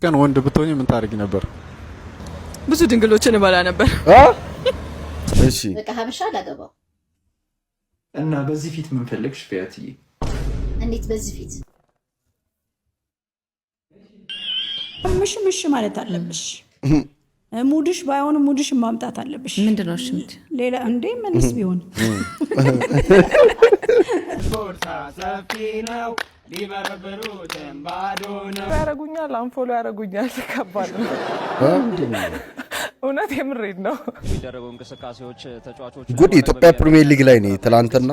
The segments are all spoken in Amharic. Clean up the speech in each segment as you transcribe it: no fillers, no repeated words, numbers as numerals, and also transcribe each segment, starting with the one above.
ቀን ወንድ ብትሆኚ ምን ታደርጊ ነበር? ብዙ ድንግሎችን እበላ ነበር። እሺ በቃ ሀበሻ አላገባው እና በዚህ ፊት ምን ፈልግሽ ፊያትዬ? እንዴት በዚህ ፊት ምሽ ማለት አለብሽ። ሙድሽ ባይሆን ሙድሽ ማምጣት አለብሽ። ምንድነው ሽምት ሌላ እንዴ ምንስ ቢሆን ፎርሳ ሰፊ ነው ሊበረብሩ ተንባዶ ነው ያረጉኛል፣ አንፎሎ ያረጉኛል። ከባድ ነው እውነት የምሬድ ነው። የሚደረጉ እንቅስቃሴዎች ተጫዋቾች ጉድ ኢትዮጵያ ፕሪሚየር ሊግ ላይ ነው ትላንትና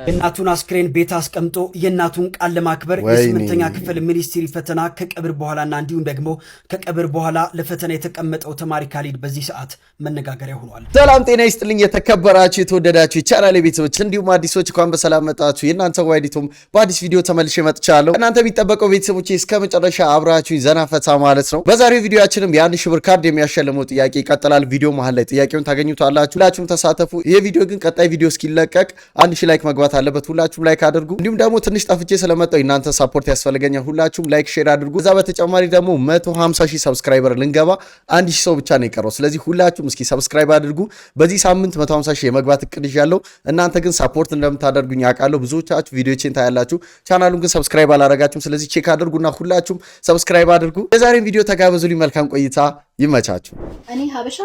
የእናቱን አስክሬን ቤት አስቀምጦ የእናቱን ቃል ለማክበር የስምንተኛ ክፍል ሚኒስትሪ ፈተና ከቀብር በኋላና እንዲሁም ደግሞ ከቀብር በኋላ ለፈተና የተቀመጠው ተማሪ ካሊድ በዚህ ሰዓት መነጋገሪያ ሆኗል። ሰላም ጤና ይስጥልኝ የተከበራችሁ የተወደዳችሁ ቻናሌ ቤተሰቦች እንዲሁም አዲሶች እንኳን በሰላም መጣችሁ። የእናንተ ዋይዲቶም በአዲስ ቪዲዮ ተመልሼ መጥቻለሁ። እናንተ የሚጠበቀው ቤተሰቦች እስከ መጨረሻ አብራችሁ ዘና ፈታ ማለት ነው። በዛሬው ቪዲዮአችንም የ1000 ብር ካርድ የሚያሸልመው ጥያቄ ይቀጥላል። ቪዲዮ መሃል ላይ ጥያቄውን ታገኙታላችሁ። ሁላችሁም ተሳተፉ። ይሄ ቪዲዮ ግን ቀጣይ ቪዲዮ እስኪለቀቅ 1000 ላይክ መግባት አለበት። ሁላችሁም ላይክ አድርጉ። እንዲሁም ደግሞ ትንሽ ጠፍቼ ስለመጣው እናንተ ሰፖርት ያስፈልገኛል። ሁላችሁም ላይክ ሼር አድርጉ። ከዛ በተጨማሪ ደግሞ 150,000 ሰብስክራይበር ልንገባ 1000 ሰው ብቻ ነው የቀረው። ስለዚህ ሁላችሁም እስኪ ሰብስክራይብ አድርጉ። በዚህ ሳምንት 150,000 የመግባት እቅድ ይዣለሁ። እናንተ ግን ሰፖርት እንደምታደርጉኝ አውቃለሁ። ብዙዎቻችሁ ቪዲዮችን ታያላችሁ፣ ቻናሉን ግን ሰብስክራይብ አላረጋችሁም። ስለዚህ ቼክ አድርጉና ሁላችሁም ሰብስክራይብ አድርጉ። የዛሬን ቪዲዮ ተጋበዙልኝ። መልካም ቆይታ ይመቻችሁ። እኔ ሀበሻ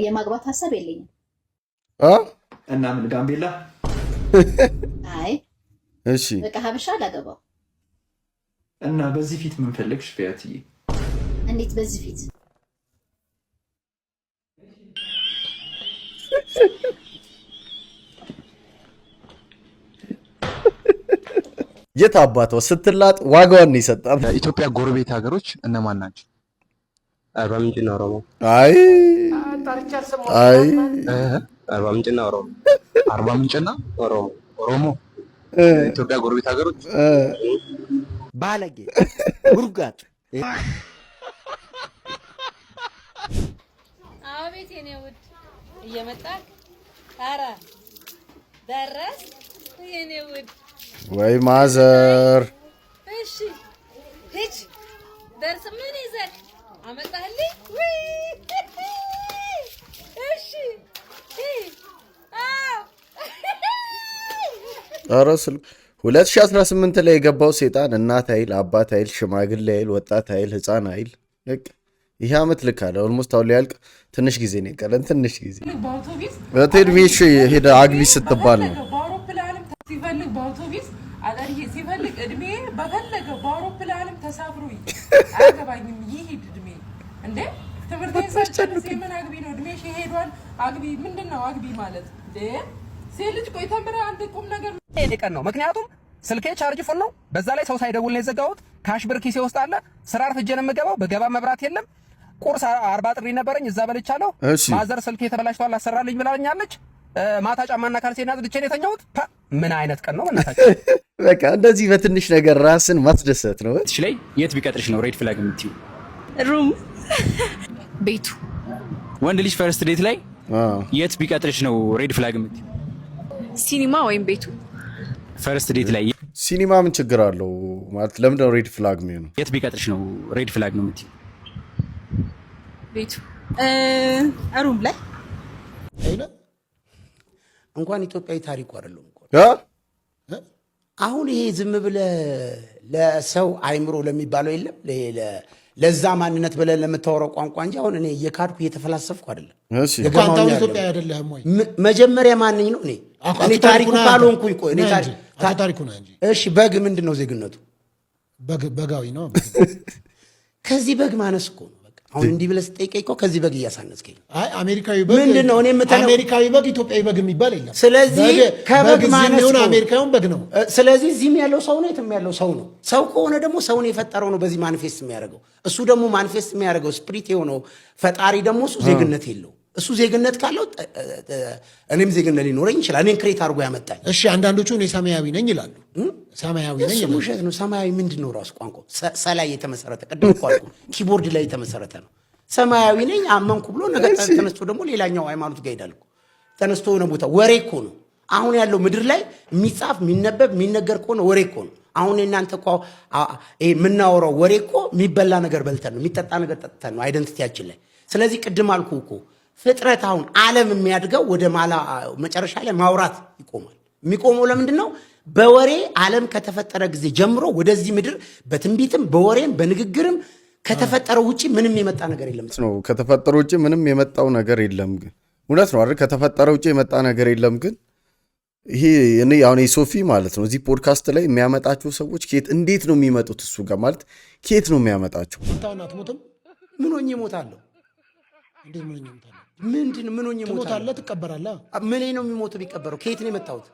የማግባት ሐሳብ የለኝም እና ምን ጋምቤላ? አይ እሺ በቃ ሀበሻ አላገባው እና በዚህ ፊት ምን ፈልግሽ ፊያትዬ? እንዴት በዚህ ፊት የት አባቷ ስትላጥ ዋጋውን ነው የሰጣት። ኢትዮጵያ ጎረቤት ሀገሮች እነማን ናቸው? አርባ ምንጭና ኦሮሞ። አይ አይ አርባ ምንጭና ኦሮሞ። አርባ ምንጭና ኦሮሞ። ኦሮሞ ኢትዮጵያ ጎረቤት ሀገሮች። ባለጌ ጉርጋት። አቤት የኔ ውድ እየመጣህ ኧረ ደረስ የኔ ውድ ወይ ማዘር። እሺ ሂጅ ደርስ ምን ይዘህ አመጣህልኝ? እሺ ኧረ 2018 ላይ የገባው ሴጣን እናት አይል አባት አይል ሽማግሌ አይል ወጣት አይል ህፃን አይል ልክ ይሄ አመት ልክ አለ። ኦልሞስት አሁን ሊያልቅ ትንሽ ጊዜ ነው የቀረን። ትንሽ ጊዜ በቴድሚሽ ሄደ አግቢ ስትባል ነው። ሲፈልግ በአውቶቢስ አጠርዬ ሲፈልግ እድሜ በፈለገው በአውሮፕላንም ተሳፍሮ አያገባኝም። ይሄድ እድሜ እንዴ ትምህርቴን ሳልጨርስ የምን አግቢ ነው? እድሜሽ ይሄዷል። አግቢ ምንድን ነው አግቢ ማለት? ሴት ልጅ ቆይ ተምራ አንድ ቁም ነገር ቀን ነው። ምክንያቱም ስልኬ ቻርጅ ፉል ነው። በዛ ላይ ሰው ሳይደውል ነው የዘጋሁት። ካሽ ብር ኪሴ ውስጥ አለ። ስራ አርፍጄ ነው የምገባው። በገባ መብራት የለም። ቁርስ 40 ጥሪ ነበረኝ እዛ በልቻለሁ። ማዘር ስልኬ ተበላሽቷል አሰራልኝ ብላኛለች። ማታ ጫማና ካልሲና ጽድቼ ነው የተኛሁት። ምን አይነት ቀን ነው በእናታችሁ? በቃ እንደዚህ በትንሽ ነገር ራስን ማስደሰት ነው። እሺ ላይ የት ቢቀጥርሽ ነው ሬድ ፍላግ የምትይው? ሩም ቤቱ ወንድ ልጅ ፈርስት ዴት ላይ የት ቢቀጥርሽ ነው ሬድ ፍላግ የምትይው? ሲኒማ ወይም ቤቱ። ፈርስት ዴት ላይ ሲኒማ ምን ችግር አለው ማለት ለምን ነው ሬድ ፍላግ ነው? የት ቢቀጥርሽ ነው ሬድ ፍላግ ነው የምትይው? ቤቱ ሩም ላይ እንኳን ኢትዮጵያዊ ታሪኩ አይደለም እኮ አሁን ይሄ ዝም ብለህ ለሰው አይምሮ ለሚባለው የለም ለዛ ማንነት ብለህ ለምታወራው ቋንቋ እንጂ አሁን እኔ እየካድኩ እየተፈላሰፍኩ አይደለም። እሺ ቋንቋው ኢትዮጵያ አይደለም ወይ? መጀመሪያ ማንኝ ነው እኔ ታሪኩ ካልሆንኩኝ ቆይ እኔ ታሪኩ ነው እንጂ። እሺ በግ ምንድነው ዜግነቱ? በጋዊ ነው። ከዚህ በግ ማነስ እኮ ነው። አሁን እንዲህ ብለህ ስጠይቀኝ እኮ ከዚህ በግ እያሳነስከኝ። አይ አሜሪካዊ በግ ምንድነው? እኔ አሜሪካዊ በግ ኢትዮጵያዊ በግ የሚባል የለም። ስለዚህ ከበግ ማነስ ነው አሜሪካዊውን በግ ነው። ስለዚህ እዚህም ያለው ሰው ነው፣ የትም ያለው ሰው ነው። ሰው ከሆነ ደግሞ ሰውን የፈጠረው ነው በዚህ ማኒፌስት የሚያደርገው። እሱ ደግሞ ማኒፌስት የሚያደርገው ስፕሪት የሆነው ፈጣሪ ደግሞ እሱ ዜግነት የለው። እሱ ዜግነት ካለው እኔም ዜግነት ሊኖረኝ ይችላል። እኔን ክሬት አድርጎ ያመጣኝ። እሺ አንዳንዶቹ እኔ ሰማያዊ ነኝ ይላሉ። ሰማያዊ ነኝ ይላሉ። ውሸት ነው። ሰማያዊ ምንድነው? ራሱ ቋንቋ ሰላይ የተመሰረተ ቅድም እኮ አልኩ ኪቦርድ ላይ የተመሰረተ ነው። ሰማያዊ ነኝ አመንኩ ብሎ ነገ ተነስቶ ደግሞ ሌላኛው ሃይማኖት ጋር ይሄዳል እኮ። ተነስቶ ነው ቦታ ወሬ እኮ ነው። አሁን ያለው ምድር ላይ የሚጻፍ የሚነበብ የሚነገር እኮ ነው፣ ወሬ እኮ ነው። አሁን እናንተ እኮ የምናወራው ወሬ እኮ የሚበላ ነገር በልተን ነው፣ የሚጠጣ ነገር ጠጥተን ነው አይደንቲቲያችን ላይ። ስለዚህ ቅድም አልኩ እኮ ፍጥረት አሁን ዓለም የሚያድገው ወደ መጨረሻ ላይ ማውራት ይቆማል። የሚቆመው ለምንድን ነው? በወሬ ዓለም ከተፈጠረ ጊዜ ጀምሮ ወደዚህ ምድር በትንቢትም በወሬም በንግግርም ከተፈጠረው ውጪ ምንም የመጣ ነገር የለም ነው። ከተፈጠረው ውጪ ምንም የመጣው ነገር የለም። ግን እውነት ነው አይደል? ከተፈጠረው ውጪ የመጣ ነገር የለም። ግን ይሄ እኔ አሁን ሶፊ ማለት ነው እዚህ ፖድካስት ላይ የሚያመጣቸው ሰዎች ከየት እንዴት ነው የሚመጡት? እሱ ጋር ማለት ከየት ነው የሚያመጣቸው? አትሞትም? ምን ሆኜ እሞታለሁ? እንዴ ምን ሆኜ እሞታለሁ? ምንድን ምን ሆኜ እሞታለሁ? ትሞታለህ፣ ትቀበራለህ። ምን ነው የሚሞተው? ቢቀበረው ከየት ነው የመጣሁት?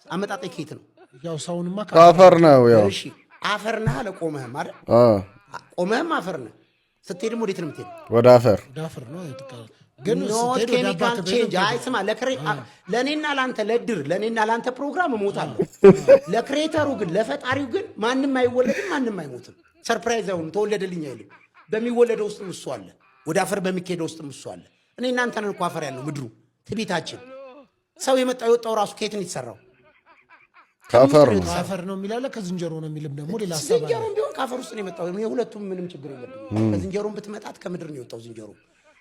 አመጣጤ ከየት ነው? ያው ሰውንማ ከአፈር ነው። ያው እሺ አፈር ነህ አለ። ቆመህም አይደል? ቆመህም አፈር ነህ። ስትሄድም ወዴት ነው የምትሄድ? ወደ አፈር። ወደ አፈር ነው ግን ኬሚካል ቼንጅ። አይ ስማ፣ ለእኔና ለአንተ ለድር ለእኔና ለአንተ ፕሮግራም እሞታለሁ። ለክሬተሩ ግን ለፈጣሪው ግን ማንም አይወለድም፣ ማንም አይሞትም። ሰርፕራይዝ አይሆንም። ተወለደልኝ አይልም። በሚወለደው ውስጥም እሱ አለ፣ ወደ አፈር በሚካሄደው ውስጥም እሱ አለ። እኔ እናንተ ነን እኮ አፈር ያለው ምድሩ ትቢታችን። ሰው የመጣው የወጣው ራሱ ከየት ነው የተሰራው? ከአፈር ነው። ከአፈር ነው የሚላለ ከዝንጀሮ ነው የሚልም ደግሞ ሌላ ሀሳብ አለ። ዝንጀሮም ቢሆን ከአፈር ውስጥ ነው የመጣው። የሁለቱም ምንም ችግር የለብንም። ከዝንጀሮም ብትመጣት ከምድር ነው የወጣው ዝንጀሮ።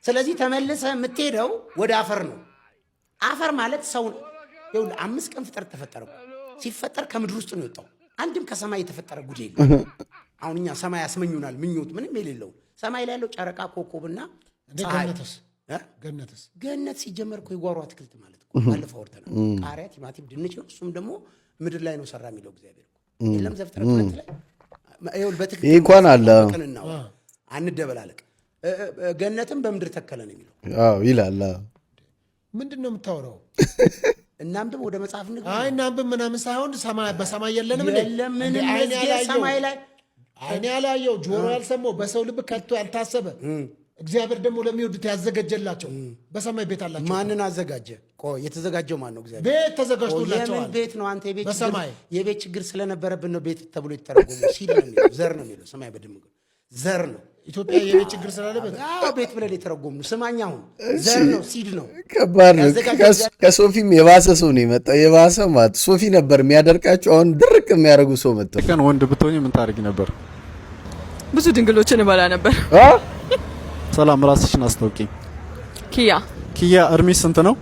ስለዚህ ተመልሰህ የምትሄደው ወደ አፈር ነው። አፈር ማለት ሰው ነው። ይኸውልህ 5 ቀን ፍጥረት ተፈጠረ። ሲፈጠር ከምድር ውስጥ ነው የወጣው። አንድም ከሰማይ የተፈጠረ ጉድ የለም። አሁን እኛ ሰማይ ያስመኙናል፣ ምኞት ምንም የሌለው ሰማይ ላይ ያለው ጨረቃ፣ ኮከብና ገነት ሲጀመር እኮ የጓሮ አትክልት ማለት እኮ ባለፈው አውርተናል። ቃሪያ፣ ቲማቲም፣ ድንች ነው። እሱም ደግሞ ምድር ላይ ነው ሰራ የሚለው እግዚአብሔር እኮ የለም ዘፍጥረት 2 ላይ ይኸውልህ። በትክክል እንኳን አለ አንደበላለቅ። ገነትም በምድር ተከለ ነው የሚለው። አዎ ይላል። ምንድን ነው የምታወራው? እናንብብ፣ ወደ መጽሐፍ ንግብ። አይ እናንብብ ምናምን ሳይሆን በሰማይ የለንም ሰማይ ላይ አይኔ ያላየው ጆሮ ያልሰማው በሰው ልብ ከቶ ያልታሰበ እግዚአብሔር ደግሞ ለሚወዱት ያዘጋጀላቸው በሰማይ ቤት አላቸው። ማንን አዘጋጀ? ቆይ የተዘጋጀው ማን ነው? እግዚአብሔር ቤት ተዘጋጅቶላቸዋል። የምን ቤት ነው? አንተ የቤት ችግር ስለነበረብን ነው ቤት ተብሎ የተተረጎመው። ሲድ ነው የሚለው፣ ዘር ነው የሚለው። ሰማይ በድምቅ ዘር ነው። ኢትዮጵያ የቤት ችግር ስላለበት ቤት ብለን የተረጎምነው። ስማኝ፣ አሁን ዘር ነው፣ ሲድ ነው። ከባድ ነው። ከሶፊም የባሰ ሰው ነው የመጣው። የባሰ ማለት ሶፊ ነበር የሚያደርቃቸው፣ አሁን ድርቅ የሚያደርጉ ሰው መጣ። ቀን ወንድ ብትሆኚ ምን ታደርጊ ነበር? ብዙ ድንግሎችን እበላ ነበር። ሰላም፣ ራስሽን አስታውቂኝ። ኪያ እድሜሽ ስንት ነው?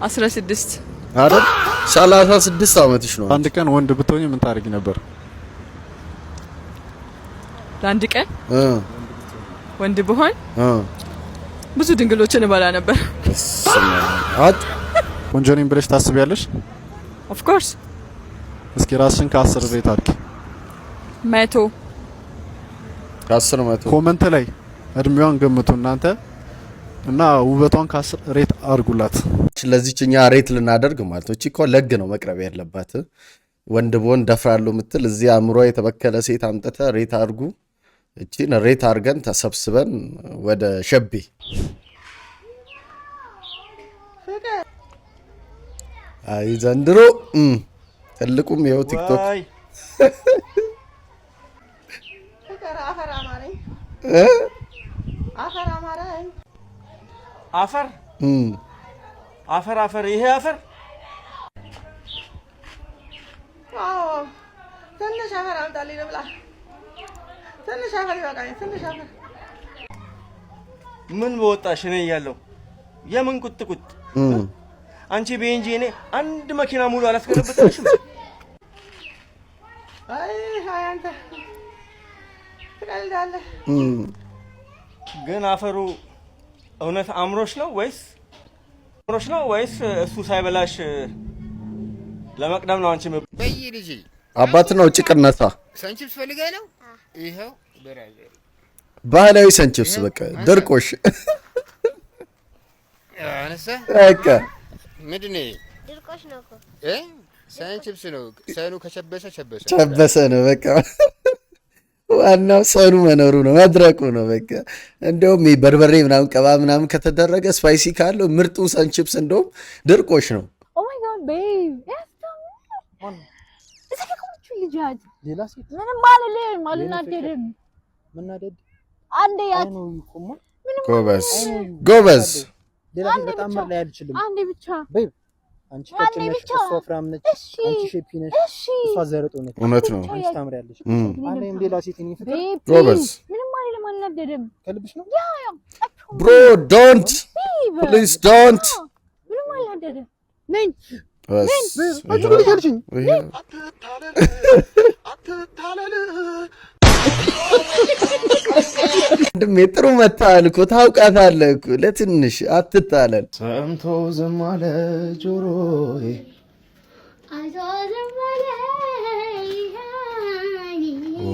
16 አይደል? 36 ዓመትሽ ነው። አንድ ቀን ወንድ ብትሆኚ ምን ታደርጊ ነበር? ለአንድ ቀን ወንድ ብሆን ብዙ ድንግሎችን እበላ ነበር። ቆንጆ ነኝ ብለሽ ታስቢያለሽ? ኦፍ ኮርስ። እስኪ ራስሽን ከ10 ሬት አድርጊ። 100 ከ10 100 ኮመንት ላይ እድሜዋን ገምቱ እናንተ እና ውበቷን ከ10 ሬት አድርጉላት። ለዚህኛ ሬት ልናደርግ ማለት ነው። እቺ እኮ ለግ ነው መቅረብ ያለባት። ወንድ በወንድ ደፍራለሁ ምትል እዚህ አእምሮ የተበከለ ሴት አምጥተ ሬት አድርጉ። እቺን ሬት አድርገን ተሰብስበን ወደ ሸቤ አይ ዘንድሮ ትልቁም ይኸው ቲክቶክ አፈር ይሄ አፈር ትንሽ አፈር አምጣልኝ ልብላ። ትንሽ አፈር ይበቃኝ። ትንሽ አፈር ምን በወጣሽ እኔ እያለሁ የምን ቁጥቁጥ አንቺ ቤንጂ እኔ አንድ መኪና ሙሉ አላስገለበጥሽም። አይ አንተ ትቀልዳለህ። ግን አፈሩ እውነት አምሮሽ ነው ወይስ እሱ ሳይበላሽ ለመቅደም ነው? አንቺ በይልጂ አባት ነው ጭቅነታ ሰንቺፕስ ፈልገህ ነው? ይሄው ብራዘር ባህላዊ ሰንቺፕስ በቃ ድርቆሽ አነሳ በቃ ምንድን ነው ድርቆሽ ነው እኮ ሰንቺፕስ ነው። ሰኑ ከቸበሰ ነው በቃ ዋናው ሰኑ መኖሩ ነው፣ መድረቁ ነው በቃ። እንደውም በርበሬ ምናምን ቀባ ምናምን ከተደረገ ስፓይሲ ካለው ምርጡ ሰንቺፕስ እንደውም ድርቆሽ ነው። ኦ ማይ ጋድ ቤብ ሌላ ሴት ምንም አልልም፣ አልናደድም። ምናደድ አንዴ ያት ጎበዝ ሌላ ሴት በጣም ላይ አልችልም። አንዴ ብቻ ቤብ አንቺ ቀጭን ነሽ፣ እሷ ወፍራም ነች። አንቺ ሼፒ ነሽ፣ እሷ ዘርጦ ነች። እውነት ነው። አንቺ ታምሪያለሽ። አለኝ ሌላ ሴት እኔ ፍቅር ጎበዝ ምንም አይደለም፣ አልናደደም። ከልብሽ ነው ብሮ ዶንት ፕሊዝ ዶንት ምንም አልናደደም። ነኝ አንቺ ምን ይገልሽኝ ወንድሜ ጥሩ መታል እኮ ታውቃታለህ እኮ ለትንሽ አትታለል። ሰምቶ ዝም አለ ጆሮዬ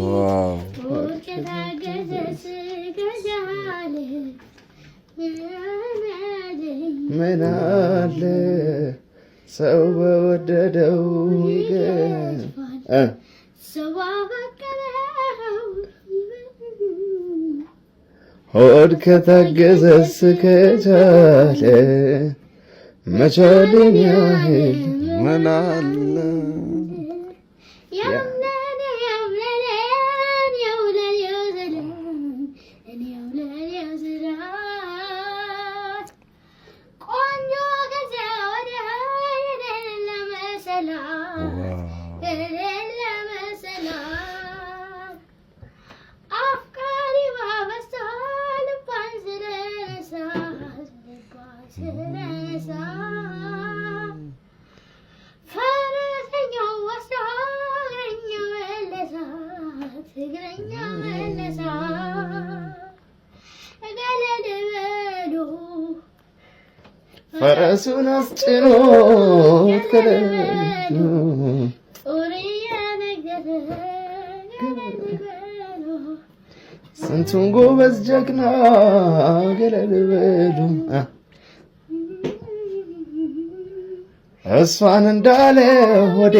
ዋው ምን አለ ሰው በወደደው ይገኝ ሆድ ከታገዘስ ከቻለ መቻልን ያህል ምን አለ ፈረሱን አስጭኖ ስንቱን ጎበዝ ጀግና ገለል በሉ እሷን እንዳለ ሆዴ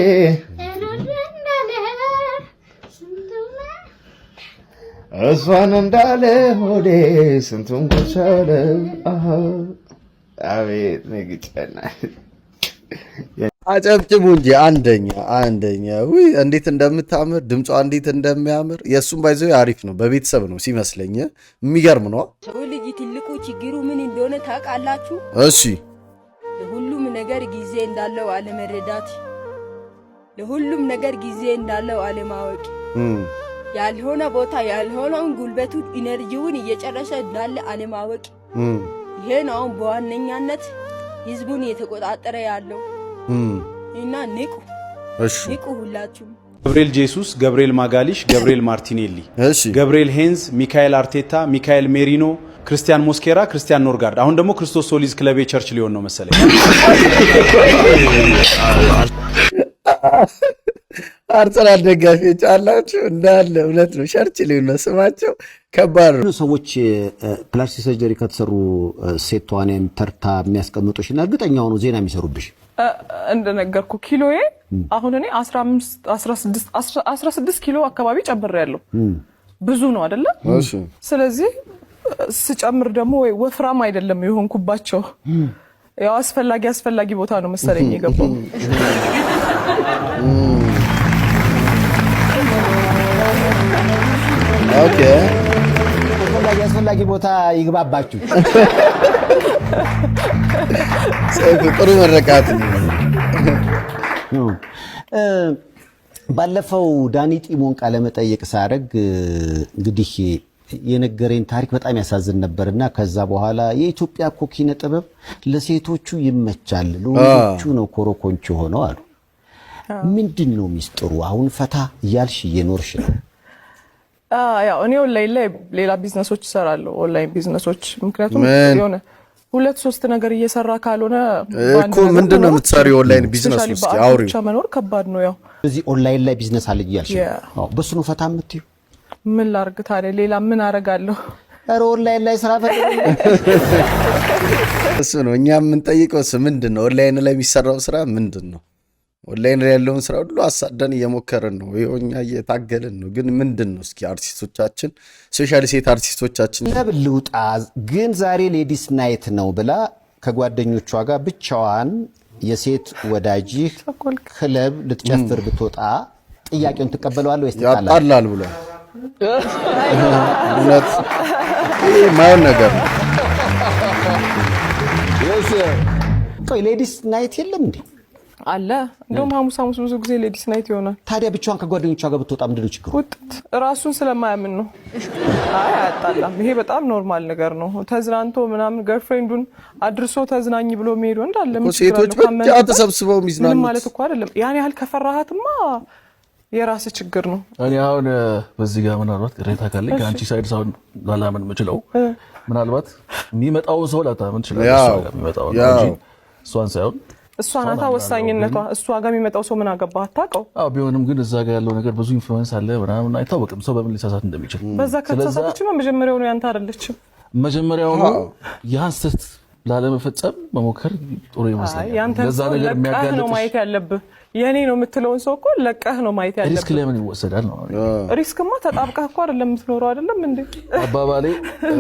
እሷን እንዳለ ሆዴ ስንቱን ጎቻለ አቤት ነግጨና አጨብጭቡ እንጂ አንደኛ ውይ እንዴት እንደምታምር ድምጿ እንዴት እንደሚያምር የሱም ባይዘው አሪፍ ነው። በቤተሰብ ነው ሲመስለኝ የሚገርም ነው። ልጅ ትልቁ ችግሩ ምን እንደሆነ ታውቃላችሁ? እሺ ለሁሉም ነገር ጊዜ እንዳለው አለመረዳት፣ ለሁሉም ነገር ጊዜ እንዳለው አለማወቅ፣ ያልሆነ ቦታ ያልሆነውን ጉልበቱን ኢነርጂውን እየጨረሰ እንዳለ አለማወቅ። ይሄ ነው በዋነኛነት ህዝቡን እየተቆጣጠረ ያለው እና ንቁ ሁላችሁም። ገብርኤል ጄሱስ፣ ገብርኤል ማጋሊሽ፣ ገብርኤል ማርቲኔሊ፣ ገብርኤል ሄንዝ፣ ሚካኤል አርቴታ፣ ሚካኤል ሜሪኖ፣ ክርስቲያን ሞስኬራ፣ ክርስቲያን ኖርጋርድ። አሁን ደግሞ ክርስቶስ ሶሊዝ ክለብ ቸርች ሊሆን ነው መሰለኝ። አርሰናል ደጋፊዎች አላችሁ እንዳለ እውነት ነው። ቸርች ሊሆን ነው ስማቸው። ከባድ ነው። ሰዎች ፕላስቲክ ሰርጀሪ ከተሰሩ ሴት ተዋናያን ተርታ የሚያስቀምጡሽና እርግጠኛ ሆኖ ዜና የሚሰሩብሽ እንደነገርኩ ኪሎዬ አሁን እኔ 16 ኪሎ አካባቢ ጨምሬያለሁ። ብዙ ነው አይደለ? ስለዚህ ስጨምር ደግሞ ወይ ወፍራም አይደለም የሆንኩባቸው፣ ያው አስፈላጊ ቦታ ነው መሰለኝ የገባው። ኦኬ አስፈላጊ ቦታ ይግባባችሁ። ጥሩ መረቃት ነው። ባለፈው ዳኒ ጢሞን ቃለ መጠይቅ ሳደርግ እንግዲህ የነገረኝ ታሪክ በጣም ያሳዝን ነበርና ከዛ በኋላ የኢትዮጵያ እኮ ኪነ ጥበብ ለሴቶቹ ይመቻል፣ ለወንዶቹ ነው ኮሮኮንች ሆነው አሉ። ምንድነው ሚስጥሩ? አሁን ፈታ እያልሽ እየኖርሽ ነው? ያው እኔ ኦንላይን ላይ ሌላ ቢዝነሶች እሰራለሁ፣ ኦንላይን ቢዝነሶች። ምክንያቱም የሆነ 2-3 ነገር እየሰራ ካልሆነ እኮ ምንድነው የምትሰሪው ኦንላይን ቢዝነስ ውስጥ? አውሪው ብቻ መኖር ከባድ ነው። ያው እዚህ ኦንላይን ላይ ቢዝነስ አለ እያልሽ ነው። በሱ ነው ፈታ የምትይው? ምን ላርግ ታዲያ? ሌላ ምን አረጋለሁ? ኧረ ኦንላይን ላይ ስራ ፈጥረኝ። እሱ ነው እኛ የምንጠይቀው። ምንድነው ኦንላይን ላይ የሚሰራው ስራ ምንድነው? ኦንላይን ላይ ያለውን ስራ ሁሉ አሳደን እየሞከርን ነው፣ እኛ እየታገልን ነው። ግን ምንድነው እስኪ አርቲስቶቻችን ስፔሻሊ ሴት አርቲስቶቻችን ልውጣ ግን ዛሬ ሌዲስ ናይት ነው ብላ ከጓደኞቿ ጋር ብቻዋን የሴት ወዳጅህ ክለብ ልትጨፍር ብትወጣ ጥያቄውን ትቀበለዋለህ ወይስ ትጣላለህ? ያጣላል ብሎ እውነት ማን ነገር ነው? ቆይ ሌዲስ ናይት የለም እንዴ? አለ። እንደውም ሐሙስ ብዙ ጊዜ ሌዲስ ናይት ይሆናል። ታዲያ ብቻዋን ከጓደኞቿ ጋር ብትወጣ ምንድነው ችግሩ? ውጥት ራሱን ስለማያምን ነው። አይ አያጣላም። ይሄ በጣም ኖርማል ነገር ነው። ተዝናንቶ ምናምን ገርፍሬንዱን አድርሶ ተዝናኝ ብሎ የሚሄዱ እንዳለ ሴቶች ብቻ ተሰብስበው የሚዝናኑት ምን ማለት እኮ አይደለም። ያን ያህል ከፈራሃትማ የራስ ችግር ነው። እኔ አሁን በዚህ ጋር ምናልባት ቅሬታ ካለኝ ከአንቺ ሳይድ ሳይሆን ላላምን የምችለው ምናልባት የሚመጣውን ሰው ላታምን ትችላለህ። የሚመጣው እንጂ እሷን ሳይሆን እሷ ናታ ወሳኝነቷ። እሷ ጋር የሚመጣው ሰው ምን አገባህ አታውቀው። ቢሆንም ግን እዛ ጋር ያለው ነገር ብዙ ኢንፍሉዌንስ አለ ምናምን አይታወቅም። ሰው በምን ሊሳሳት እንደሚችል በዛ ከተሳሳተችማ መጀመሪያው ነው ያንተ አይደለችም። መጀመሪያው ነው ያን ስህተት ላለመፈጸም መሞከር ጥሩ ይመስላል። ለዛ ነገር የሚያጋልጥ ነው ማየት ያለብህ። የኔ ነው የምትለውን ሰው እኮ ለቀህ ነው ማየት ያለብህ። ሪስክ ለምን ይወሰዳል ነው? ሪስክማ ተጣብቀህ እኮ አይደለም የምትኖረው አይደለም እንዴ? አባባሌ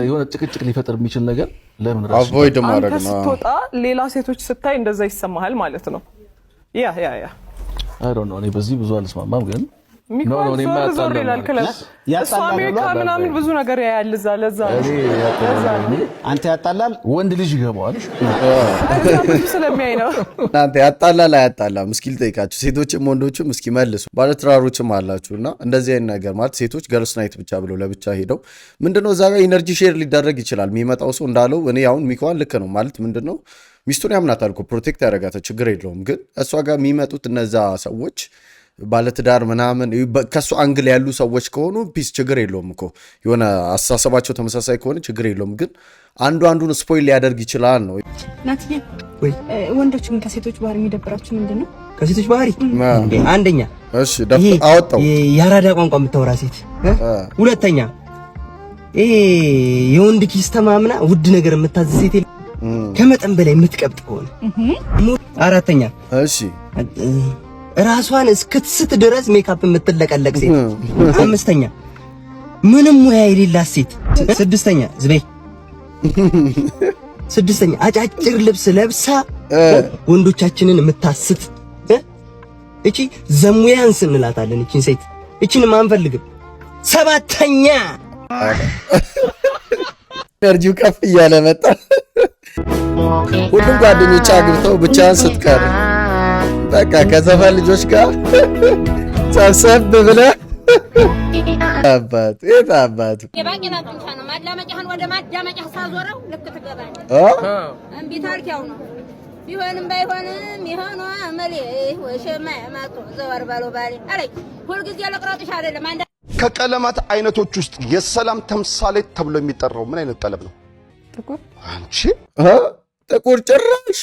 የሆነ ጭቅጭቅ ሊፈጥር የሚችል ነገር ለምን አቮይድ ማድረግ ነው? ስትወጣ ሌላ ሴቶች ስታይ እንደዛ ይሰማሃል ማለት ነው። ያ አይ ዶንት ኖ እኔ በዚህ ብዙ አልስማማም ግን ዞር ይላል ክለብ እሱ አሜሪካ ምናምን ብዙ ነገር ያያል እዛ። ለዛ አንተ ያጣላል ወንድ ልጅ ይገባዋል ስለሚያይ ነው። እናንተ ያጣላል አያጣላም? እስኪ ልጠይቃችሁ ሴቶችም ወንዶችም እስኪ መልሱ። ባለትዳሮችም አላችሁና እንደዚህ አይነት ነገር ማለት ሴቶች ገርልስ ናይት ብቻ ብለው ለብቻ ሄደው ምንድነው እዛ ጋር ኢነርጂ ሼር ሊደረግ ይችላል። የሚመጣው ሰው እንዳለው እኔ አሁን ሚካዋን ልክ ነው ማለት ምንድነው ሚስቱን ያምናታል እኮ ፕሮቴክት ያደርጋታል፣ ችግር የለውም። ግን እሷ ጋር የሚመጡት እነዛ ሰዎች ባለትዳር ምናምን ከሱ አንግል ያሉ ሰዎች ከሆኑ ፒስ ችግር የለውም እኮ የሆነ አስተሳሰባቸው ተመሳሳይ ከሆነ ችግር የለውም። ግን አንዱን ስፖይል ሊያደርግ ይችላል ነው። ናትዬ ወንዶች ግን ከሴቶች ባህሪ የሚደብራችሁ ምንድነው? ከሴቶች ባህሪ አንደኛ እሺ አወጣው የአራዳ ቋንቋ የምታወራ ሴት፣ ሁለተኛ የወንድ ኪስ ተማምና ውድ ነገር የምታዝ ሴት፣ ከመጠን በላይ የምትቀብጥ ከሆነ፣ አራተኛ እሺ ራሷን እስክትስት ድረስ ሜካፕ የምትለቀለቅ ሴት፣ አምስተኛ ምንም ሙያ የሌላት ሴት፣ ስድስተኛ አጫጭር ልብስ ለብሳ ወንዶቻችንን የምታስት እቺ ዘሙያንስ እንላታለን። እቺን ሴት እቺን ማንፈልግም። ሰባተኛ ኤነርጂው ከፍ እያለ መጣ። ሁሉም ጓደኞች አግብተው ብቻህን ስትቀር በቃ ከሰፈር ልጆች ጋር ሰብሰብ ብለህ አባቱ የታባቱ የባቄላ ጡንቻ ነው። ማዳመጫህን ወደ ማዳመጫህ ሳዞረው ልክ ትገባለህ። እምቢ ታልክ ያው ነው። ቢሆንም ባይሆንም ይሆኗ አመሌ ወሸማ ማቆ ዘወር ባሎ ባሌ አለኝ። ሁልጊዜ ለቅራጥሽ አይደለም። ከቀለማት አይነቶች ውስጥ የሰላም ተምሳሌት ተብሎ የሚጠራው ምን አይነት ቀለም ነው? ጥቁር። አንቺ ጥቁር ጭራሽ!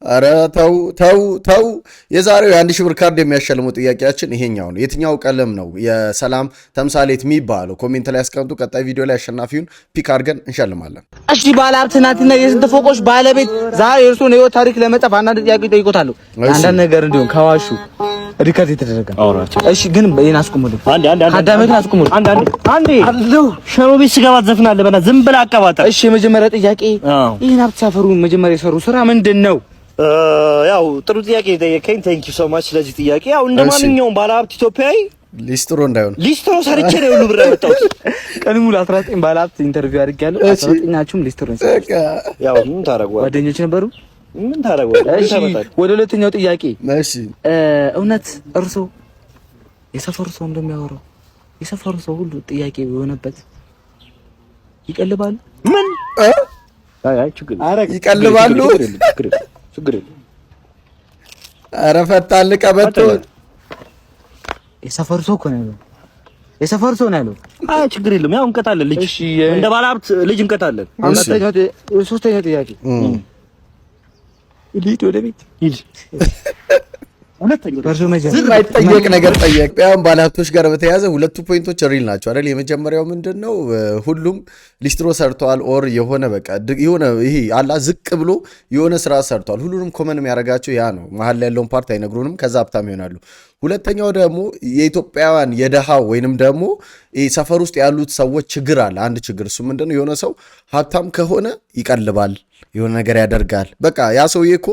ኧረ ተው። የዛሬው የ1000 ብር ካርድ የሚያሸልመው ጥያቄያችን ይሄኛው ነው። የትኛው ቀለም ነው የሰላም ተምሳሌት የሚባለው? ኮሜንት ላይ አስቀምጡ። ቀጣይ ቪዲዮ ላይ አሸናፊውን ፒክ አድርገን እንሸልማለን። እሺ ባለሀብት ናትና የስንት ፎቆች ባለቤት ዛሬ እርሱን ህይወት ታሪክ ለመጻፍ አንዳንድ ጥያቄ ጠይቆታለሁ። አንዳንድ ነገር እንዲሁም ከዋሹ ሪከርድ የተደረገ አውራቸው። እሺ ግን በእኔን አስቆሙልኝ። አዳመጥን አስቆሙልኝ። አንዴ አለው ሸሮ ቤት ስገባ ዘፍናለህ በላ ዝም ብለህ አቀባጠር። እሺ የመጀመሪያ ጥያቄ ይሄን ሀብት ሳፈሩ መጀመሪያ የሰሩ ስራ ምንድነው? ያው ጥሩ ጥያቄ ጠየቀኝ። ቴንክ ዩ ሶ ማች ስለዚህ ጥያቄ። ያው እንደማንኛውም ባለሀብት ኢትዮጵያዊ ሊስትሮ እንዳይሆን ሊስትሮ ሰርቼ ነው ሁሉ ብር ያመጣሁት። ቀን ሙሉ 19 ባለሀብት ኢንተርቪው አድርጌያለሁ። 19ኛችሁም ሊስትሮ ነው። ያው ምን ታረጋው? ጓደኞች ነበሩ። ምን ታረጋው? እሺ ወደ ሁለተኛው ጥያቄ። እሺ እውነት እርሶ የሰፈሩ ሰው እንደሚያወራው የሰፈሩ ሰው ሁሉ ጥያቄ የሆነበት ይቀልባሉ? ምን አይ ችግር ይቀልባሉ? ችግር የለም። ኧረ ፈታል ቀበቶ የሰፈሩ ሰው እኮ ነው ያለው። የሰፈሩ ሰው ነው ያለው። አይ ችግር የለም። ያው እንቀጣለን። ልጅ እንደ ባለሀብት ልጅ እንቀጣለን። ሶስተኛው ጥያቄ ልጅ ወደ ቤት ሂድ። ዝም አይጠየቅ ነገር ጠየቅ። ቢያም ባለሀብቶች ጋር በተያያዘ ሁለቱ ፖይንቶች ሪል ናቸው አይደል? የመጀመሪያው ምንድነው ሁሉም ሊስትሮ ሰርተዋል ኦር የሆነ በቃ የሆነ ይሄ አላ ዝቅ ብሎ የሆነ ስራ ሰርተዋል። ሁሉንም ኮመን የሚያደርጋቸው ያ ነው። መሀል ላይ ያለውን ፓርት አይነግሩንም። ከዛ ሀብታም ይሆናሉ። ሁለተኛው ደግሞ የኢትዮጵያውያን የደሃው ወይንም ደግሞ ሰፈር ውስጥ ያሉት ሰዎች ችግር አለ። አንድ ችግር እሱ ምንድነው? የሆነ ሰው ሀብታም ከሆነ ይቀልባል፣ የሆነ ነገር ያደርጋል። በቃ ያ ሰውዬ እኮ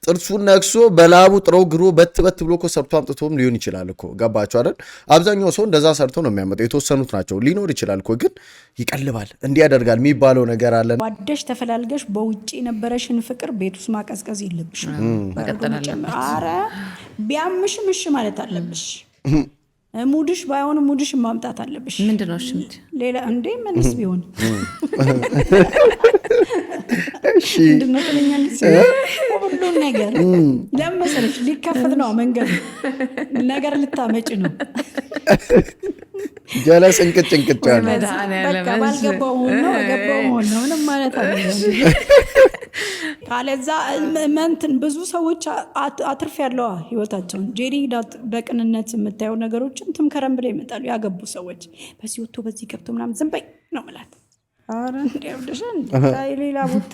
ጥርሱን ነክሶ በላቡ ጥሮ ግሮ በት ብሎ እኮ ሰርቶ አምጥቶም ሊሆን ይችላል እኮ። ገባችሁ አይደል? አብዛኛው ሰው እንደዛ ሰርቶ ነው የሚያመጣው። የተወሰኑት ናቸው ሊኖር ይችላል እኮ፣ ግን ይቀልባል፣ እንዲህ ያደርጋል የሚባለው ነገር አለ። ዋደሽ ተፈላልገሽ በውጪ የነበረሽን ፍቅር ቤት ውስጥ ማቀዝቀዝ የለብሽም። ኧረ ቢያምሽም እሺ ማለት አለብሽ። ሙድሽ ባይሆን ሙድሽ ማምጣት አለብሽ። ምንድነው? እሺ ሌላ እንዴ ምንስ ቢሆን እሺ ምንድነው? ተለኛለሽ ሁሉ ነገር ለምሳሌ ሊከፈት ነው መንገድ ነገር ልታመጭ ነው። ጀለስ እንቅጭ ያለ በቃ ባልገባው ነው ገባው ነው ምንም ማለት አይደለም። ካለዛ መንትን ብዙ ሰዎች አትርፍ ያለው ህይወታቸውን ጄሪ በቅንነት የምታየው ነገሮችን ትምከረም ብለው ይመጣሉ። ያገቡ ሰዎች በዚህ ወጥቶ በዚህ ገብቶ ምናምን ዝም በይ ነው ማለት። አረ እንደውደሽን ሌላ ቦታ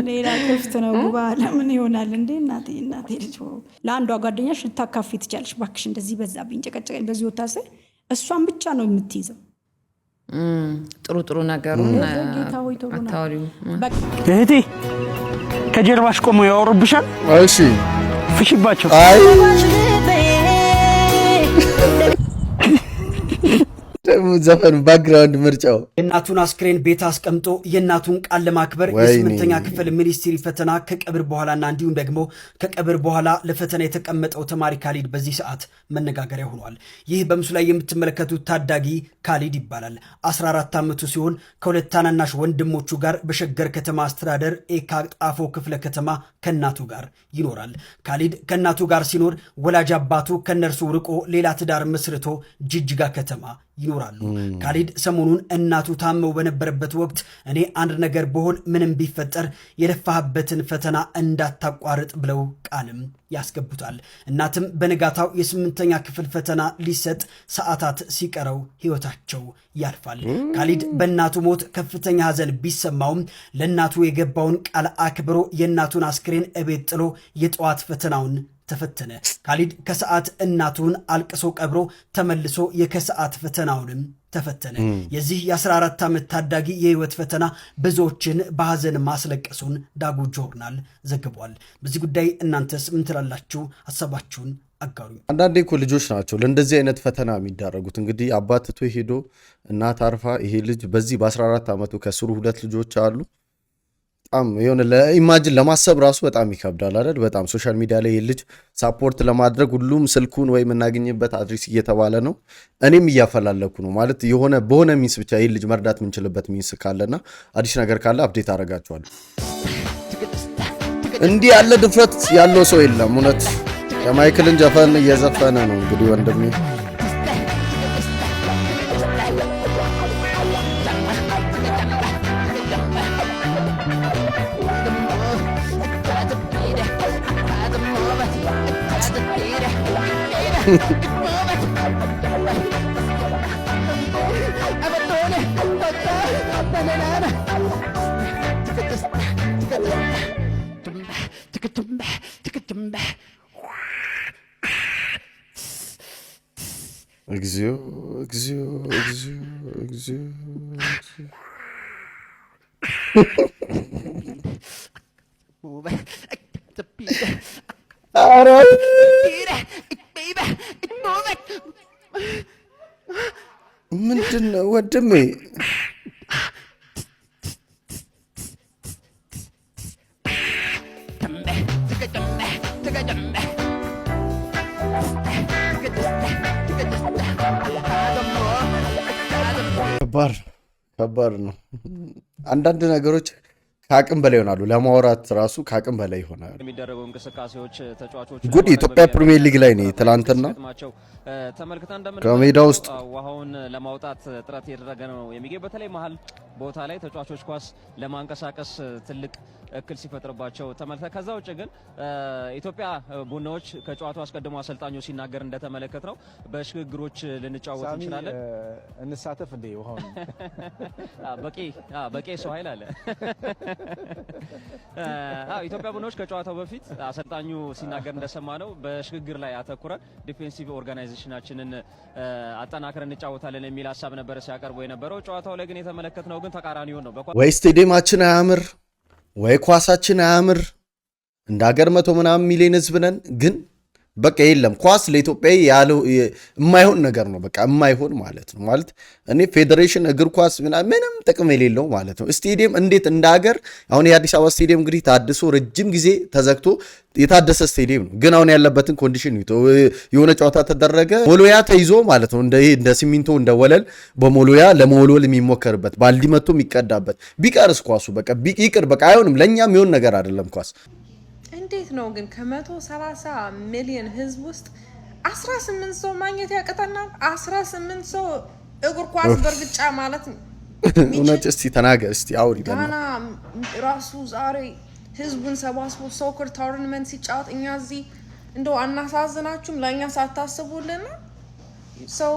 ሌላ ክፍት ነው ግባ ለምን ይሆናል እንዴ? እናቴ ልጅ ለአንዷ ጓደኛሽ ልታካፊ ትቻለሽ። ባክሽ እንደዚህ በዛብኝ ጨቀጨቀኝ በዚህ ወጣ ሰ እሷን ብቻ ነው የምትይዘው። ጥሩ ነገሩን አታውሪው። እህቴ ከጀርባሽ ቆሞ ያወሩብሻል። እሺ ፍሽባቸው። አይ ዘፈን ባክግራውንድ ምርጫው የእናቱን አስክሬን ቤት አስቀምጦ የእናቱን ቃል ለማክበር የስምንተኛ ክፍል ሚኒስትሪ ፈተና ከቀብር በኋላና እንዲሁም ደግሞ ከቀብር በኋላ ለፈተና የተቀመጠው ተማሪ ካሊድ በዚህ ሰዓት መነጋገሪያ ሆኗል። ይህ በምስሉ ላይ የምትመለከቱት ታዳጊ ካሊድ ይባላል። 14 ዓመቱ ሲሆን ከሁለት ታናናሽ ወንድሞቹ ጋር በሸገር ከተማ አስተዳደር ኤካ ጣፎ ክፍለ ከተማ ከእናቱ ጋር ይኖራል። ካሊድ ከእናቱ ጋር ሲኖር ወላጅ አባቱ ከነርሱ ርቆ ሌላ ትዳር መስርቶ ጅጅጋ ከተማ ይኖራሉ። ካሊድ ሰሞኑን እናቱ ታመው በነበረበት ወቅት እኔ አንድ ነገር በሆን ምንም ቢፈጠር የለፋህበትን ፈተና እንዳታቋርጥ ብለው ቃልም ያስገቡታል። እናትም በንጋታው የስምንተኛ ክፍል ፈተና ሊሰጥ ሰዓታት ሲቀረው ህይወታቸው ያልፋል። ካሊድ በእናቱ ሞት ከፍተኛ ሐዘን ቢሰማውም ለእናቱ የገባውን ቃል አክብሮ የእናቱን አስክሬን እቤት ጥሎ የጠዋት ፈተናውን ተፈተነ። ካሊድ ከሰዓት እናቱን አልቅሶ ቀብሮ ተመልሶ የከሰዓት ፈተናውንም ተፈተነ። የዚህ የ14 ዓመት ታዳጊ የህይወት ፈተና ብዙዎችን በሐዘን ማስለቀሱን ዳጉ ጆርናል ዘግቧል። በዚህ ጉዳይ እናንተስ ምን ትላላችሁ? ሀሳባችሁን አጋሩ። አንዳንዴ እኮ ልጆች ናቸው ለእንደዚህ አይነት ፈተና የሚዳረጉት። እንግዲህ አባት ትቶ ሄዶ እናት አርፋ፣ ይሄ ልጅ በዚህ በ14 ዓመቱ ከስሩ 2 ልጆች አሉ። በጣም የሆነ ለኢማጂን ለማሰብ ራሱ በጣም ይከብዳል አይደል? በጣም ሶሻል ሚዲያ ላይ ልጅ ሳፖርት ለማድረግ ሁሉም ስልኩን ወይ የምናገኝበት አድሬስ እየተባለ ነው። እኔም እያፈላለኩ ነው ማለት የሆነ በሆነ ሚንስ ብቻ ይህ ልጅ መርዳት የምንችልበት ሚንስ ካለና አዲስ ነገር ካለ አፕዴት አደርጋቸዋለሁ። እንዲህ ያለ ድፍረት ያለው ሰው የለም። እውነት የማይክልን ዘፈን እየዘፈነ ነው እንግዲህ ወንድሜ። እግዚኦ እግዚኦ እግዚኦ እግዚኦ ኧረ ምንድን ነው ወንድሜ? ከባድ ነው። አንዳንድ ነገሮች ከአቅም በላይ ይሆናሉ። ለማውራት ራሱ ከአቅም በላይ ይሆናል። የሚደረጉ እንቅስቃሴዎች ተጫዋቾች ጉድ የኢትዮጵያ ፕሪሚየር ሊግ ላይ ነው ትላንትና ተመልክተን ከሜዳ ውስጥ ውሃውን ለማውጣት ጥረት እየተደረገ ነው የሚገኝ። በተለይ መሀል ቦታ ላይ ተጫዋቾች ኳስ ለማንቀሳቀስ ትልቅ እክል ሲፈጥርባቸው ተመልክተን፣ ከዛ ውጭ ግን ኢትዮጵያ ቡናዎች ከጨዋታው አስቀድሞ አሰልጣኙ ሲናገር እንደተመለከት ነው በሽግግሮች ልንጫወት እንችላለን። እንሳተፍ እንደ ውሃውን በቂ ሰው ኃይል አለ። ኢትዮጵያ ቡናዎች ከጨዋታው በፊት አሰልጣኙ ሲናገር እንደሰማነው በሽግግር ላይ አተኩረን ዲፌንሲቭ ኦርጋናይዜሽናችንን አጠናክረን እንጫወታለን የሚል ሐሳብ ነበር ሲያቀርቡ የነበረው። ጨዋታው ላይ ግን የተመለከትነው ግን ተቃራኒውን ነው። ወይ ስቴዲየማችን አያምር ወይ ኳሳችን አያምር። እንደ ሀገር 100 ምናምን ሚሊዮን ህዝብ ነን ግን በቃ የለም ኳስ ለኢትዮጵያ ያለው የማይሆን ነገር ነው። በቃ የማይሆን ማለት ነው። ማለት እኔ ፌዴሬሽን እግር ኳስ ምንም ጥቅም የሌለው ማለት ነው። ስቴዲየም እንዴት እንደ ሀገር አሁን የአዲስ አበባ ስቴዲየም እንግዲህ ታድሶ ረጅም ጊዜ ተዘግቶ የታደሰ ስቴዲየም ነው። ግን አሁን ያለበትን ኮንዲሽን የሆነ ጨዋታ ተደረገ ሞሎያ ተይዞ ማለት ነው። እንደ ሲሚንቶ እንደ ወለል በሞሎያ ለመወልወል የሚሞከርበት ባልዲ መጥቶ የሚቀዳበት ቢቀርስ ኳሱ በቃ ይቅር በቃ አይሆንም። ለኛም የሚሆን ነገር አይደለም ኳስ። እንዴት ነው ግን ከ130 ሚሊዮን ህዝብ ውስጥ 18 ሰው ማግኘት ያቀተናል? 18 ሰው እግር ኳስ በርግጫ ማለት እውነት እስቲ ተናገር እስቲ አውሪ። ጋና ራሱ ዛሬ ህዝቡን ሰባስቦ ሶከር ቶርናመንት ሲጫወት እኛ እዚህ እንደው አናሳዝናችሁም? ለእኛ ሳታስቡልን ሰው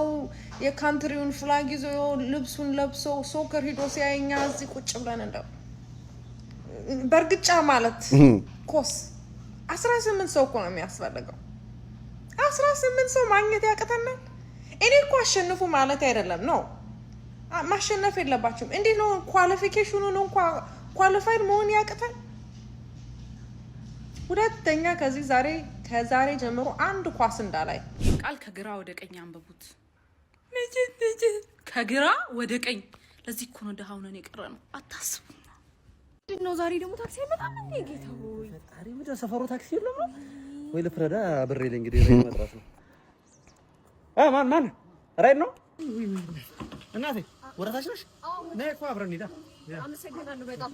የካንትሪውን ፍላግ ይዞ ልብሱን ለብሶ ሶከር ሂዶ ሲያይ እኛ እዚህ ቁጭ ብለን እንደው በርግጫ ማለት ኮስ 18 ሰው እኮ ነው የሚያስፈልገው። 18 ሰው ማግኘት ያቀተናል። እኔ እኮ አሸንፉ ማለት አይደለም ነው ማሸነፍ የለባችሁም። እንዴት ነው ኳሊፊኬሽኑን እንኳን ኳሊፋይድ መሆን ያቀታል? ሁለተኛ ከዛሬ ጀምሮ አንድ ኳስ እንዳላይ ቃል ከግራ ወደ ቀኝ አንብቡት። ከግራ ወደ ቀኝ። ለዚህ እኮ ነው ደሃው ነን የቀረ ነው። አታስቡ ነው። ዛሬ ደግሞ ታክሲ አይመጣም እንዴ? ጌታ ሆይ ዛሬ ወደ ሰፈሩ ታክሲ የለም ነው ወይ? ለፍረዳ ብሬ ላይ እንግዲህ ራይ መጥራት ነው። ማን ራይ ነው? እናቴ ወራታች ነሽ? ነይ እኮ አብረን ሄዳ። አመሰግናለሁ በጣም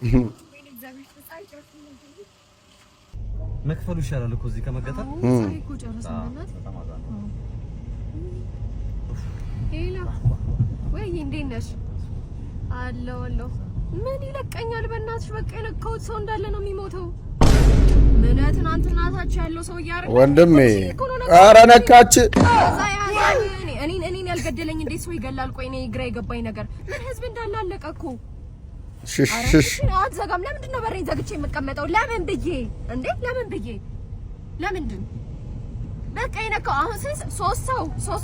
መክፈሉ ይሻላል እኮ እዚህ ከመገጠር። ዛሬ እኮ ጨረስን እናት። ሄሎ ወይ እንዴት ነሽ? አለሁ ምን ይለቀኛል በእናትሽ። በቃ የነካሁት ሰው እንዳለ ነው የሚሞተው። ምን ትናንትና ታች ያለው ሰው ያረጋ ወንድሜ ኧረ ነካች። እኔን ያልገደለኝ እንዴት ሰው ይገላል? ቆይ እኔ ግራ የገባኝ ነገር ምን ህዝብ እንዳለ አለቀ እኮ። ሽሽ አትዘጋም? ለምንድን ነው በሬን ዘግቼ የምቀመጠው? ለምን ብዬ እንዴ? ለምንድን በቃ የነካው አሁን ሶስት ሰው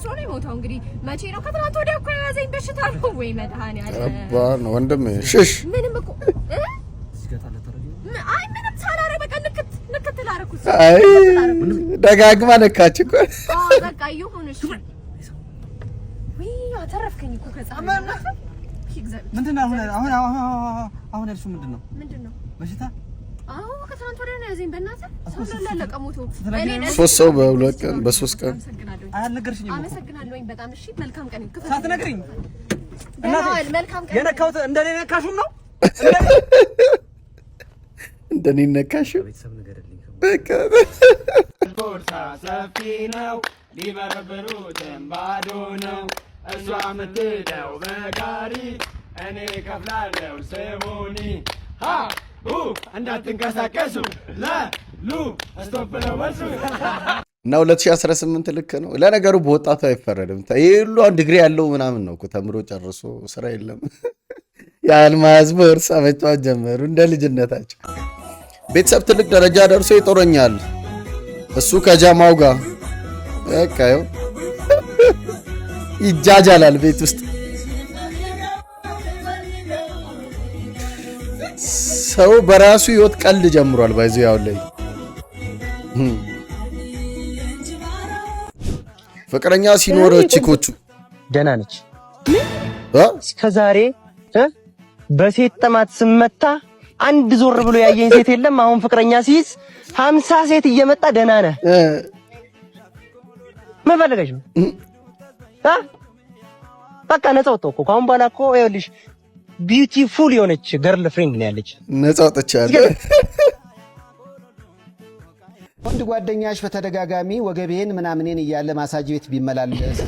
ነው የሞተው። እንግዲህ መቼ ነው? ከትናንት ወዲያ እኮ የያዘኝ በሽታ ነው ወይ መድኃኒዓለም ወንድሜ ሽሽ ምንም እኮ አይ ምንም ሳላረ በቃ ንክት ላደረኩት። አይ ደጋግማ ነካች እኮ። በቃ ይሁንሽ። ወይ አተረፍከኝ እኮ ከጻፈ ምንድን ነው አሁን ያልሽው ምንድን ነው በሽታ? አዎ ከትናንት ወዲያ ነው ያዘኝ። በእናትህ ሰው ላለቀ ሞቶ ሶስት ሰው በሁለት ቀን በሶስት ቀን አልነገርሽኝም። አመሰግናለሁ በጣም እሺ። መልካም ቀን ይከፈል። ሳትነግሪኝ እናቴ መልካም ቀን የነካሁት እንደኔ ነካሹም ነው እንደኔ ነካሽው። በቃ ቦርሳ ሰፊ ነው ሊበረብሩትም ባዶ ነው። እሷ የምትሄደው በጋሪ እኔ ከፍላለሁ ስሙኒ እንዳትንቀሳቀሱ ለሉ ስቶፕ ነው መልሱ። እና 2018 ልክ ነው። ለነገሩ በወጣቱ አይፈረድም። ይሄ ሁሉ አሁን ዲግሪ ያለው ምናምን ነው እኮ ተምሮ ጨርሶ ስራ የለም። የአልማዝ ቦርሳ መጫወት ጀመሩ እንደ ልጅነታቸው። ቤተሰብ ትልቅ ደረጃ ደርሶ ይጦረኛል እሱ ከጃማው ጋር በቃ ይጃጃላል ቤት ውስጥ። ሰው በራሱ ህይወት ቀልድ ጀምሯል። ባይዘው ያው ላይ ፍቅረኛ ሲኖር ቺኮቹ ደህና ነች እስከዛሬ በሴት ጥማት ስመታ አንድ ዞር ብሎ ያየኝ ሴት የለም። አሁን ፍቅረኛ ሲይዝ 50 ሴት እየመጣ ደህና ነህ ምን ፈልገሽ ነው? በቃ ነፃ ወጣሁ እኮ ካሁን በኋላ እኮ ይኸውልሽ ቢዩቲፉል የሆነች ገርል ፍሬንድ ነው ያለች። ነፃ ወጥቻለሁ። ወንድ ጓደኛሽ በተደጋጋሚ ወገቤን ምናምኔን እያለ ማሳጅ ቤት ቢመላለስ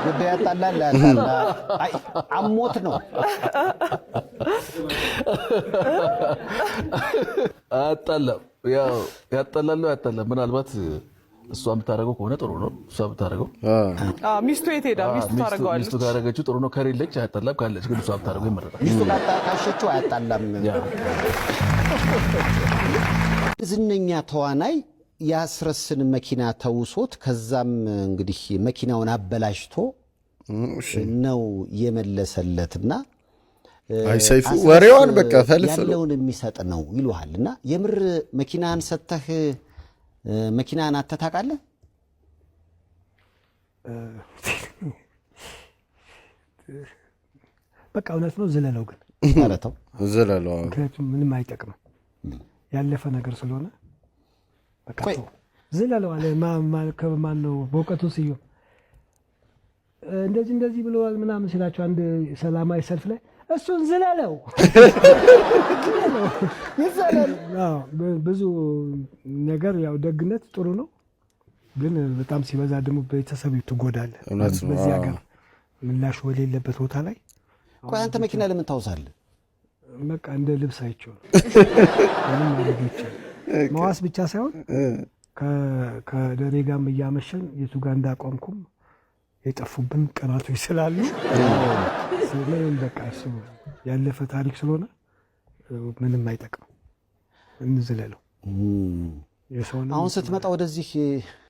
ጉዳይ ያጣላል። አይ አሞት ነው አጣላ ያው ያጣላል። ምናልባት እሷ የምታደርገው ከሆነ ጥሩ ነው። እሷ የምታደርገው ሚስቱ የት ሄዳ ሚስቱ ታደርገዋለች። ሚስቱ ካደረገችው ጥሩ ነው። ከሌለች አያጣላም፣ ካለች ግን እሷ የምታደርገው ይመረጣል። ሚስቱ ካሸችው አያጣላም። ዝነኛ ተዋናይ የአስረስን መኪና ተውሶት ከዛም እንግዲህ መኪናውን አበላሽቶ ነው የመለሰለትና አይ ሰይፉ ወሬዋን በቃ ፈልፍሉ ያለውን የሚሰጥ ነው ይሉሃልና የምር መኪናን ሰተህ መኪናን አተታቃለህ? በቃ እውነት ነው። ዝለለው ግን ማለታው ዝለለው ምንም አይጠቅም ያለፈ ነገር ስለሆነ በቃ ዝለለው አለ ማን ነው በእውቀቱ ስዩ እንደዚህ ብለዋል ምናምን ሲላቸው አንድ ሰላማዊ ሰልፍ ላይ እሱን ዝለለው ይዘለል። ብዙ ነገር ያው ደግነት ጥሩ ነው፣ ግን በጣም ሲበዛ ደግሞ ቤተሰብ ትጎዳለህ። በዚህ ሀገር ምላሽ ወሌለበት ቦታ ላይ ቆይ አንተ መኪና ለምን ታውሳለህ? በቃ እንደ ልብስ አይቼው ምንም ማድረግ ይቻላል። መዋስ ብቻ ሳይሆን ከደሬ ጋርም እያመሸን የቱ ጋር እንዳቆምኩም የጠፉብን ቀናቶች ስላሉ ስለምን በቃ እሱ ያለፈ ታሪክ ስለሆነ ምንም አይጠቅም እንዝለለው። አሁን ስትመጣ ወደዚህ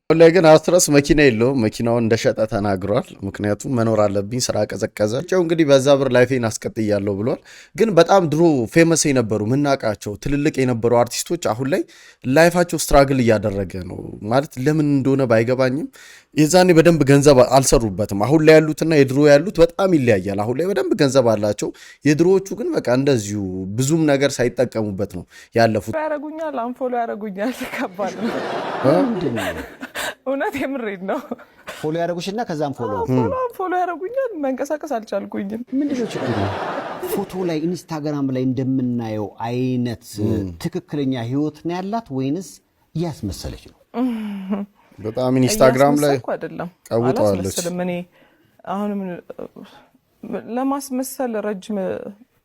ላይ ግን አስረስ መኪና የለውም። መኪናውን እንደሸጠ ተናግሯል። ምክንያቱም መኖር አለብኝ ስራ ቀዘቀዘ ጨው እንግዲህ በዛ ብር ላይፌን አስቀጥያለሁ ብሏል። ግን በጣም ድሮ ፌመስ የነበሩ ምናቃቸው ትልልቅ የነበሩ አርቲስቶች አሁን ላይ ላይፋቸው ስትራግል እያደረገ ነው። ማለት ለምን እንደሆነ ባይገባኝም የዛኔ በደንብ ገንዘብ አልሰሩበትም። አሁን ላይ ያሉትና የድሮ ያሉት በጣም ይለያያል። አሁን ላይ በደንብ ገንዘብ አላቸው። የድሮዎቹ ግን በቃ እንደዚሁ ብዙም ነገር ሳይጠቀሙበት ነው ያለፉት። ያረጉኛል፣ አንፎሎ ያረጉኛል። ተቀባል እውነት የምሬድ ነው። ፎሎ ያረጉሽና ከዛም ፎሎ ያረጉኛል። መንቀሳቀስ አልቻልኩኝም። ምንድነው ችግሩ? ፎቶ ላይ ኢንስታግራም ላይ እንደምናየው አይነት ትክክለኛ ህይወት ነው ያላት ወይንስ እያስመሰለች ነው? በጣም ኢንስታግራም ላይ አይደለም ቀውጣለች። እኔ አሁንም ለማስመሰል ረጅም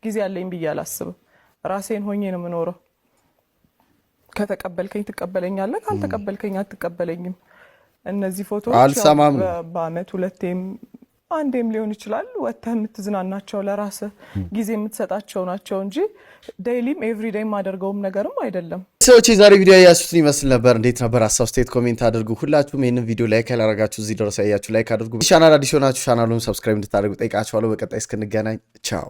ጊዜ አለኝ ብዬ አላስብም። ራሴን ሆኜ ነው የምኖረው። ከተቀበልከኝ ትቀበለኛለህ፣ ካልተቀበልከኝ አትቀበለኝም። እነዚህ ፎቶዎች አልሰማም በአመት ሁለቴም አንዴም ሊሆን ይችላል ወጥተህ የምትዝናናቸው ለራስህ ጊዜ የምትሰጣቸው ናቸው እንጂ ዴይሊም ኤቭሪዴይም ማደርገውም ነገርም አይደለም። ሰዎች የዛሬ ቪዲዮ ያያችሁትን ይመስል ነበር። እንዴት ነበር? ሀሳብ ስቴት ኮሜንት አድርጉ። ሁላችሁም ይህንን ቪዲዮ ላይክ ያላረጋችሁ እዚህ ድረስ ያያችሁ ላይክ አድርጉ። ቻናል አዲስ ሆናችሁ ቻናሉን ሰብስክራይብ እንድታደርጉ ጠይቃችኋለሁ። በቀጣይ እስክንገናኝ ቻው።